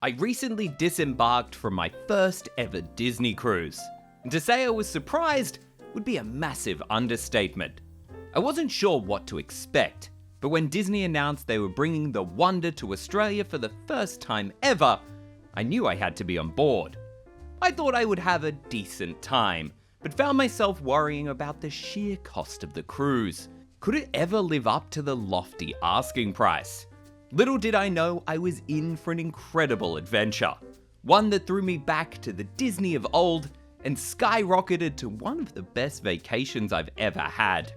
I recently disembarked from my first ever Disney cruise, and to say I was surprised would be a massive understatement. I wasn't sure what to expect, but when Disney announced they were bringing the Wonder to Australia for the first time ever, I knew I had to be on board. I thought I would have a decent time, but found myself worrying about the sheer cost of the cruise. Could it ever live up to the lofty asking price? Little did I know I was in for an incredible adventure, one that threw me back to the Disney of old and skyrocketed to one of the best vacations I've ever had.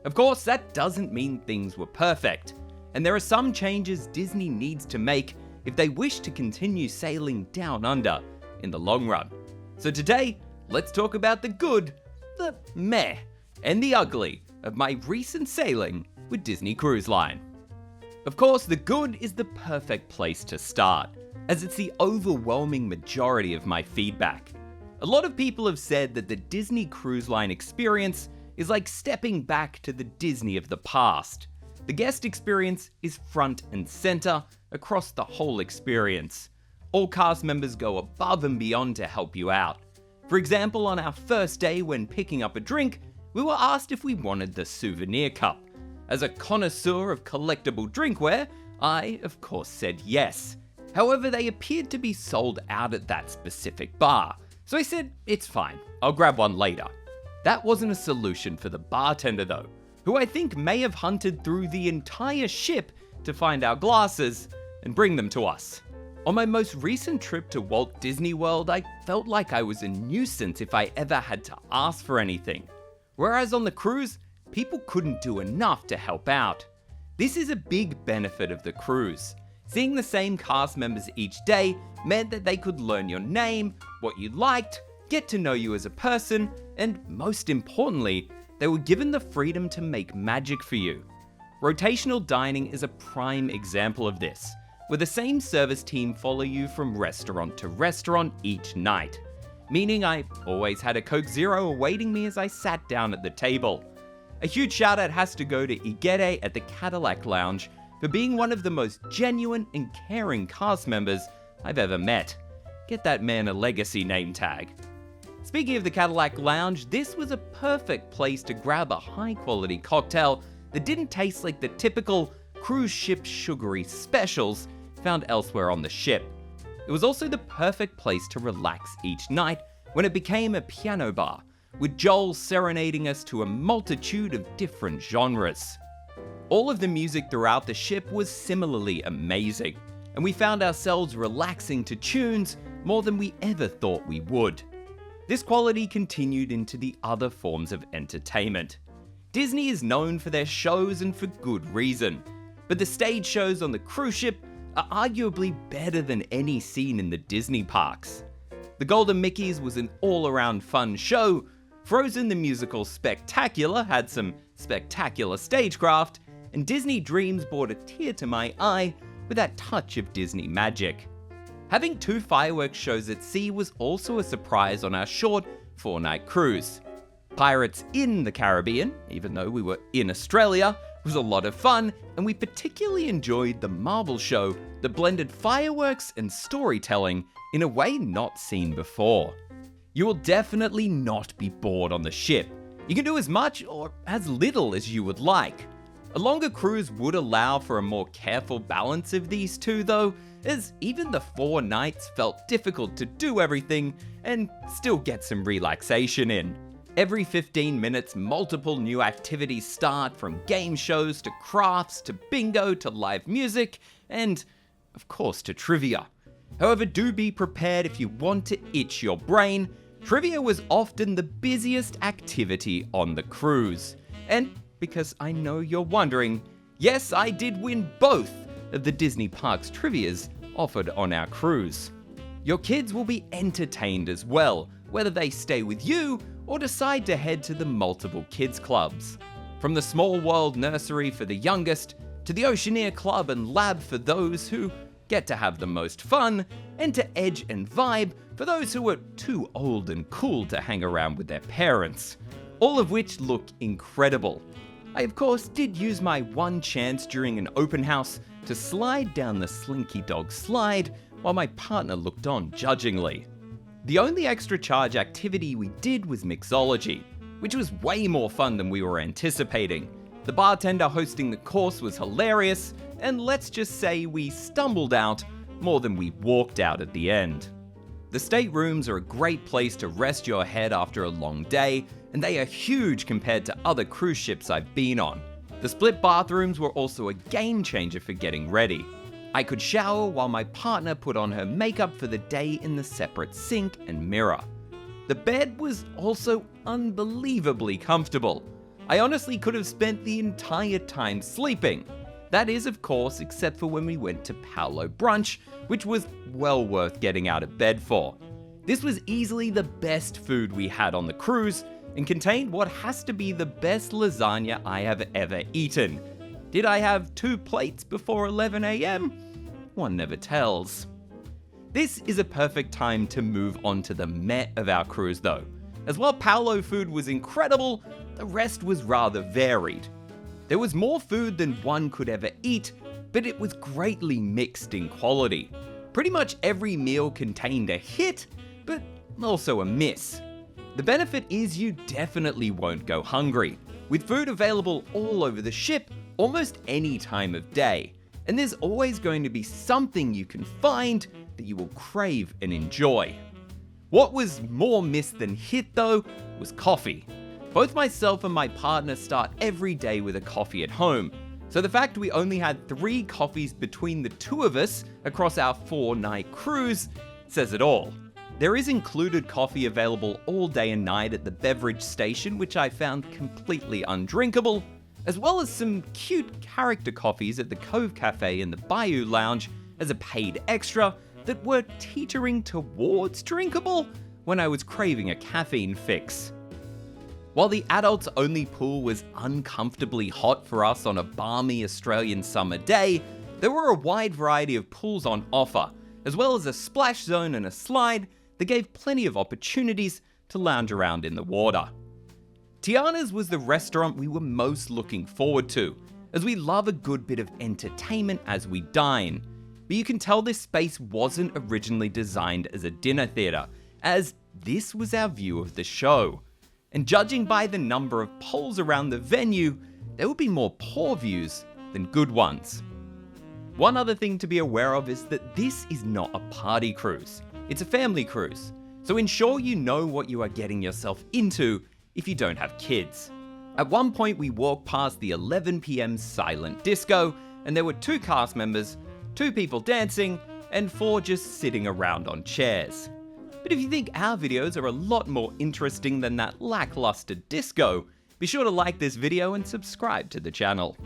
Of course, that doesn't mean things were perfect, and there are some changes Disney needs to make if they wish to continue sailing down under in the long run. So today, let's talk about the good, the meh, and the ugly of my recent sailing with Disney Cruise Line. Of course, the good is the perfect place to start, as it's the overwhelming majority of my feedback. A lot of people have said that the Disney Cruise Line experience is like stepping back to the Disney of the past. The guest experience is front and center across the whole experience. All cast members go above and beyond to help you out. For example, on our first day when picking up a drink, we were asked if we wanted the souvenir cup. As a connoisseur of collectible drinkware, I, of course, said yes. However, they appeared to be sold out at that specific bar, so I said, it's fine, I'll grab one later. That wasn't a solution for the bartender though, who I think may have hunted through the entire ship to find our glasses and bring them to us. On my most recent trip to Walt Disney World, I felt like I was a nuisance if I ever had to ask for anything. Whereas on the cruise, people couldn't do enough to help out. This is a big benefit of the cruise. Seeing the same cast members each day meant that they could learn your name, what you liked, get to know you as a person, and most importantly, they were given the freedom to make magic for you. Rotational dining is a prime example of this, where the same service team follow you from restaurant to restaurant each night, meaning I always had a Coke Zero awaiting me as I sat down at the table. A huge shout out has to go to Igede at the Cadillac Lounge for being one of the most genuine and caring cast members I've ever met. Get that man a legacy name tag. Speaking of the Cadillac Lounge, this was a perfect place to grab a high quality cocktail that didn't taste like the typical cruise ship sugary specials found elsewhere on the ship. It was also the perfect place to relax each night when it became a piano bar, with Joel serenading us to a multitude of different genres. All of the music throughout the ship was similarly amazing, and we found ourselves relaxing to tunes more than we ever thought we would. This quality continued into the other forms of entertainment. Disney is known for their shows and for good reason, but the stage shows on the cruise ship are arguably better than any seen in the Disney parks. The Golden Mickeys was an all-around fun show. Frozen the Musical Spectacular had some spectacular stagecraft, and Disney Dreams brought a tear to my eye with that touch of Disney magic. Having 2 fireworks shows at sea was also a surprise on our short 4-night cruise. Pirates in the Caribbean, even though we were in Australia, was a lot of fun, and we particularly enjoyed the Marvel show that blended fireworks and storytelling in a way not seen before. You will definitely not be bored on the ship. You can do as much or as little as you would like. A longer cruise would allow for a more careful balance of these two though, as even the 4 nights felt difficult to do everything and still get some relaxation in. Every 15 minutes, multiple new activities start, from game shows to crafts to bingo to live music and, of course, to trivia. However, do be prepared if you want to itch your brain. Trivia was often the busiest activity on the cruise. And because I know you're wondering, yes, I did win both of the Disney Parks trivias offered on our cruise. Your kids will be entertained as well, whether they stay with you or decide to head to the multiple kids clubs. From the Small World Nursery for the youngest, to the Oceaneer Club and Lab for those who get to have the most fun, and to Edge and Vibe for those who are too old and cool to hang around with their parents. All of which look incredible. I of course did use my one chance during an open house to slide down the Slinky Dog slide, while my partner looked on judgingly. The only extra charge activity we did was mixology, which was way more fun than we were anticipating. The bartender hosting the course was hilarious, and let's just say we stumbled out more than we walked out at the end. The staterooms are a great place to rest your head after a long day, and they are huge compared to other cruise ships I've been on. The split bathrooms were also a game changer for getting ready. I could shower while my partner put on her makeup for the day in the separate sink and mirror. The bed was also unbelievably comfortable. I honestly could have spent the entire time sleeping. That is, of course, except for when we went to Paulo brunch, which was well worth getting out of bed for. This was easily the best food we had on the cruise and contained what has to be the best lasagna I have ever eaten. Did I have 2 plates before 11 AM? One never tells. This is a perfect time to move on to the meh of our cruise though. As while Paulo food was incredible, the rest was rather varied. There was more food than one could ever eat, but it was greatly mixed in quality. Pretty much every meal contained a hit, but also a miss. The benefit is you definitely won't go hungry, with food available all over the ship almost any time of day, and there's always going to be something you can find that you will crave and enjoy. What was more miss than hit though was coffee. Both myself and my partner start every day with a coffee at home, so the fact we only had 3 coffees between the 2 of us across our 4-night cruise says it all. There is included coffee available all day and night at the beverage station, which I found completely undrinkable, as well as some cute character coffees at the Cove Cafe and the Bayou Lounge as a paid extra that were teetering towards drinkable when I was craving a caffeine fix. While the adults only pool was uncomfortably hot for us on a balmy Australian summer day, there were a wide variety of pools on offer, as well as a splash zone and a slide that gave plenty of opportunities to lounge around in the water. Tiana's was the restaurant we were most looking forward to, as we love a good bit of entertainment as we dine. But you can tell this space wasn't originally designed as a dinner theatre, as this was our view of the show. And judging by the number of poles around the venue, there would be more poor views than good ones. One other thing to be aware of is that this is not a party cruise. It's a family cruise, so ensure you know what you are getting yourself into if you don't have kids. At one point we walked past the 11 PM silent disco, and there were 2 cast members, 2 people dancing, and 4 just sitting around on chairs. But if you think our videos are a lot more interesting than that lackluster disco, be sure to like this video and subscribe to the channel.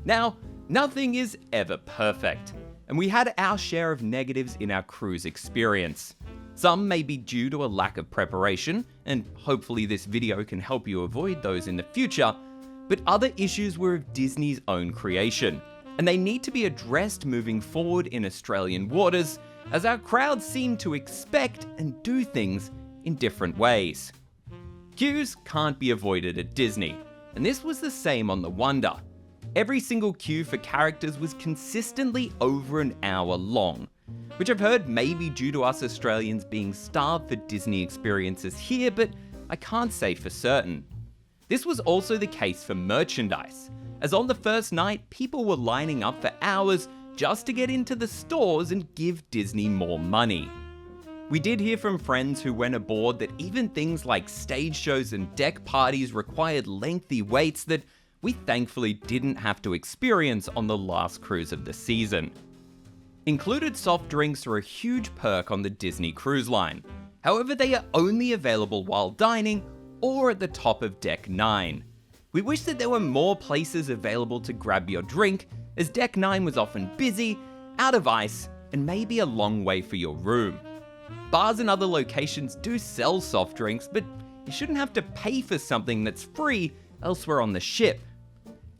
Now, nothing is ever perfect, and we had our share of negatives in our cruise experience. Some may be due to a lack of preparation, and hopefully this video can help you avoid those in the future, but other issues were of Disney's own creation, and they need to be addressed moving forward in Australian waters, as our crowd seem to expect and do things in different ways. Queues can't be avoided at Disney, and this was the same on the Wonder. Every single queue for characters was consistently over an hour long, which I've heard may be due to us Australians being starved for Disney experiences here, but I can't say for certain. This was also the case for merchandise, as on the first night people were lining up for hours just to get into the stores and give Disney more money. We did hear from friends who went aboard that even things like stage shows and deck parties required lengthy waits that we thankfully didn't have to experience on the last cruise of the season. Included soft drinks are a huge perk on the Disney Cruise Line. However, they are only available while dining or at the top of Deck 9. We wish that there were more places available to grab your drink, as Deck 9 was often busy, out of ice, and maybe a long way for your room. Bars and other locations do sell soft drinks, but you shouldn't have to pay for something that's free elsewhere on the ship.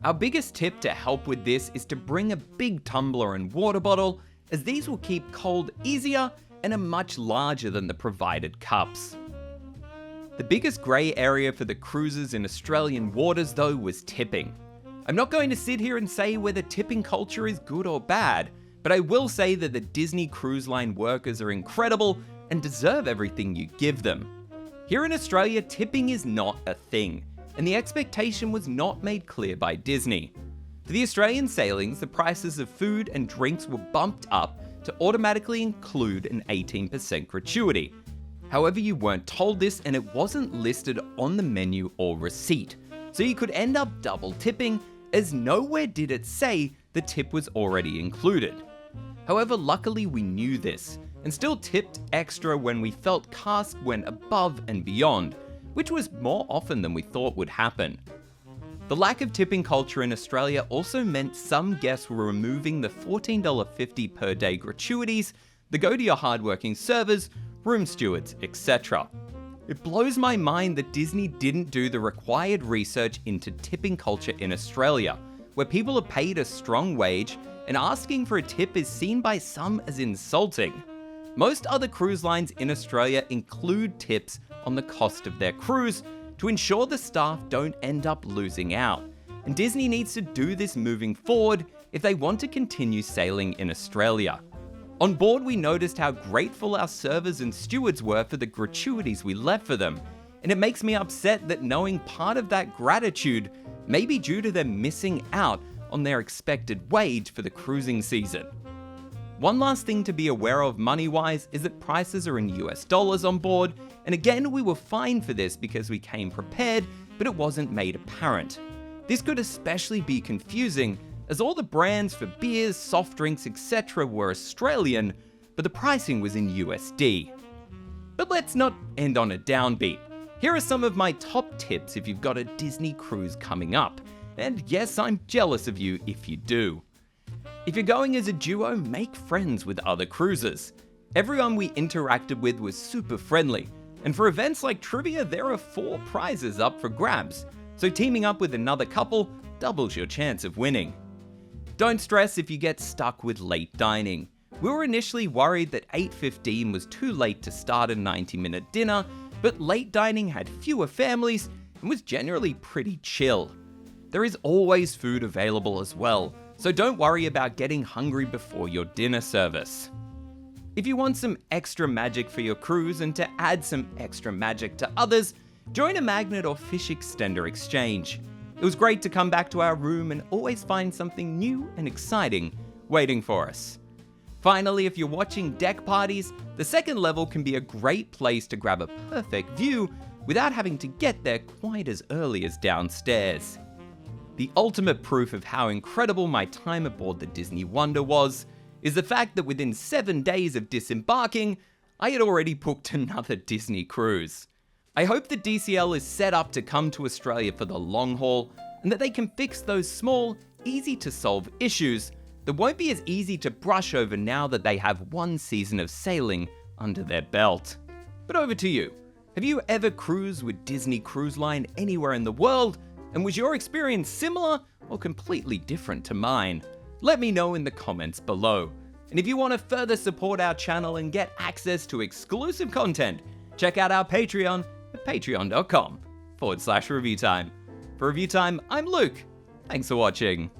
Our biggest tip to help with this is to bring a big tumbler and water bottle, as these will keep cold easier and are much larger than the provided cups. The biggest grey area for the cruises in Australian waters though was tipping. I'm not going to sit here and say whether tipping culture is good or bad, But I will say that the Disney Cruise Line workers are incredible and deserve everything you give them. Here in Australia, tipping is not a thing, and the expectation was not made clear by Disney. For the Australian sailings, the prices of food and drinks were bumped up to automatically include an 18% gratuity. However, you weren't told this and it wasn't listed on the menu or receipt, so you could end up double tipping, as nowhere did it say the tip was already included. However, luckily we knew this, and still tipped extra when we felt cask went above and beyond, which was more often than we thought would happen. The lack of tipping culture in Australia also meant some guests were removing the $14.50 per day gratuities that go to your hardworking servers, room stewards, etc. It blows my mind that Disney didn't do the required research into tipping culture in Australia, where people are paid a strong wage and asking for a tip is seen by some as insulting. Most other cruise lines in Australia include tips on the cost of their cruise to ensure the staff don't end up losing out, and Disney needs to do this moving forward if they want to continue sailing in Australia. On board, we noticed how grateful our servers and stewards were for the gratuities we left for them, and it makes me upset that knowing part of that gratitude may be due to them missing out on their expected wage for the cruising season. One last thing to be aware of MoneyWise is that prices are in US dollars on board, and again we were fine for this because we came prepared, but it wasn't made apparent. This could especially be confusing as all the brands for beers, soft drinks, etc. were Australian, but the pricing was in USD. But let's not end on a downbeat. Here are some of my top tips if you've got a Disney cruise coming up. And yes, I'm jealous of you if you do. If you're going as a duo, make friends with other cruisers. Everyone we interacted with was super friendly, and for events like trivia, there are 4 prizes up for grabs, so teaming up with another couple doubles your chance of winning. Don't stress if you get stuck with late dining. We were initially worried that 8:15 was too late to start a 90-minute dinner, but late dining had fewer families and was generally pretty chill. There is always food available as well, so don't worry about getting hungry before your dinner service. If you want some extra magic for your cruise and to add some extra magic to others, join a magnet or fish extender exchange. It was great to come back to our room and always find something new and exciting waiting for us. Finally, if you're watching deck parties, the second level can be a great place to grab a perfect view without having to get there quite as early as downstairs. The ultimate proof of how incredible my time aboard the Disney Wonder was is the fact that within 7 days of disembarking, I had already booked another Disney cruise. I hope that DCL is set up to come to Australia for the long haul, and that they can fix those small, easy to solve issues that won't be as easy to brush over now that they have 1 season of sailing under their belt. But over to you. Have you ever cruised with Disney Cruise Line anywhere in the world? And was your experience similar or completely different to mine? Let me know in the comments below. And if you want to further support our channel and get access to exclusive content, check out our Patreon at patreon.com/ReviewTyme. For ReviewTyme, I'm Luke. Thanks for watching.